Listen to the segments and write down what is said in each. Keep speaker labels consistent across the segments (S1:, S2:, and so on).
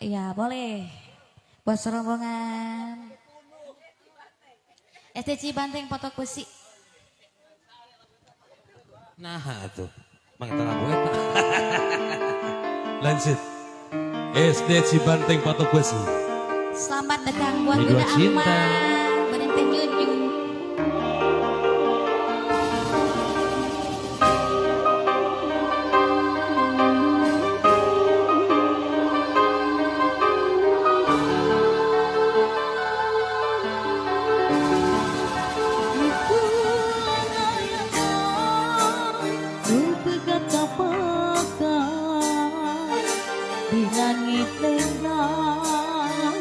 S1: Iya boleh. Buat rombongan. STC Banteng Potok Besi.
S2: Nah tuh, mang itu lagu eta. Lanjut. SD Cibanteng Patok Besi.
S1: Selamat datang buat
S2: Berdua
S1: Bunda
S2: cinta.
S1: Amal, Berente Nyunyu.
S3: Di langit lenggang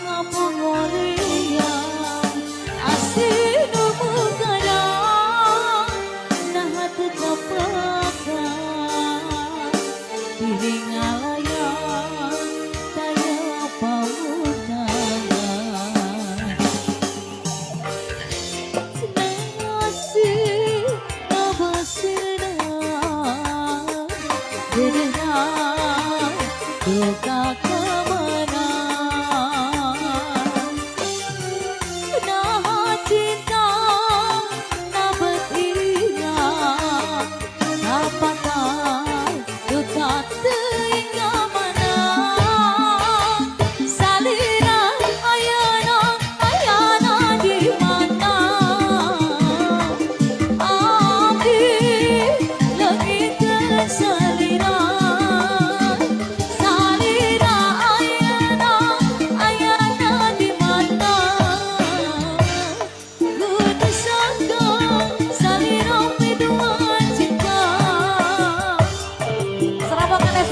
S3: ngapung ngoriang asin umukadang nah tekapakan diri ngalayang daya pamunangan senasih nabasirna dedehang duka kemenang nah cinta nah betina apakah duka teringa menang salina ayana di mana abdi langit tersalina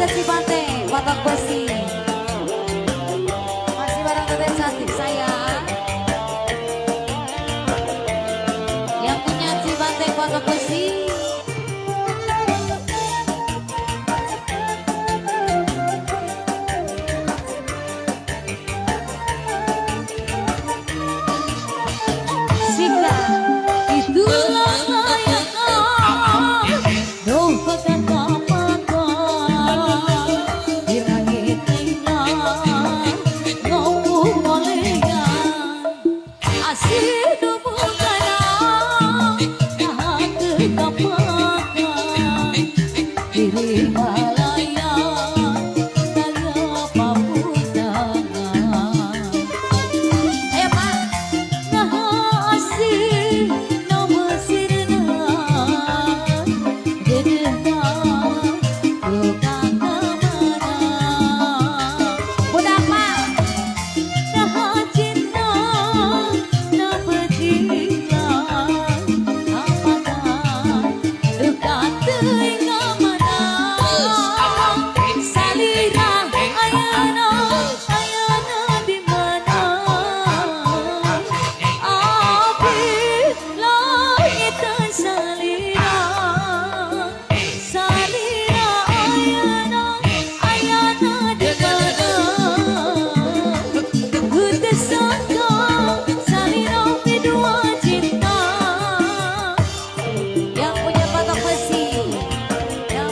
S1: Cibanteng Potok Besi. Masih bareng Tete cantik sayang. Yang punya Cibanteng Potok Besi.
S3: Sika itulah layangan doh pekan diri malayang daya pamunangan
S1: Ayo Pak.
S3: nah asih nama sirna dedehang duka kemenang
S1: Bunda Amal.
S3: nah cinta nah betina apakah duka teringa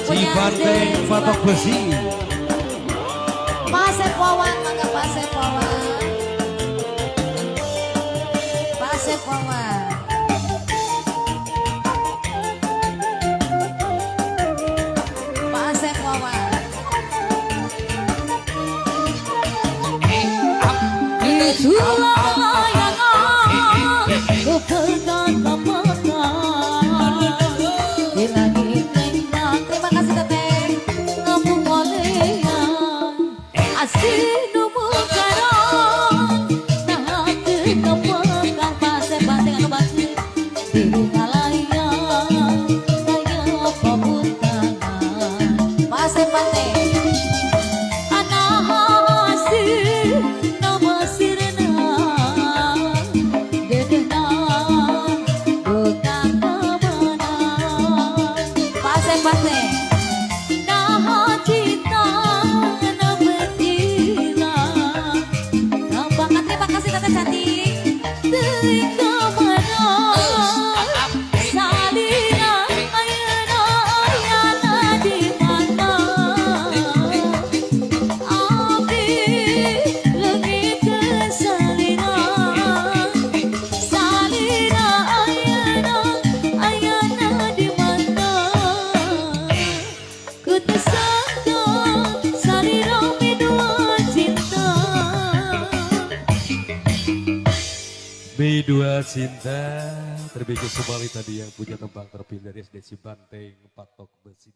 S2: Cibanteng Patok Besi.
S1: Pak Asep Wawan, mangga Pak Asep Wawan. Pak Asep Wawan. Pak Asep Wawan.
S3: itulah layangan kepegang kepegang di langit lenggang
S1: Terima kasih Teteh.
S3: ngapung oleang asin umukadang nah tekapegang pasir banteng anu batu diri ngalayang daya pamunangan
S1: Pak Asep Banteng.
S3: asih nama sirna dedehang
S2: B2 Cinta terbikin Sumali tadi yang punya tembang terpilih dari SD Cibanteng Patok Besi.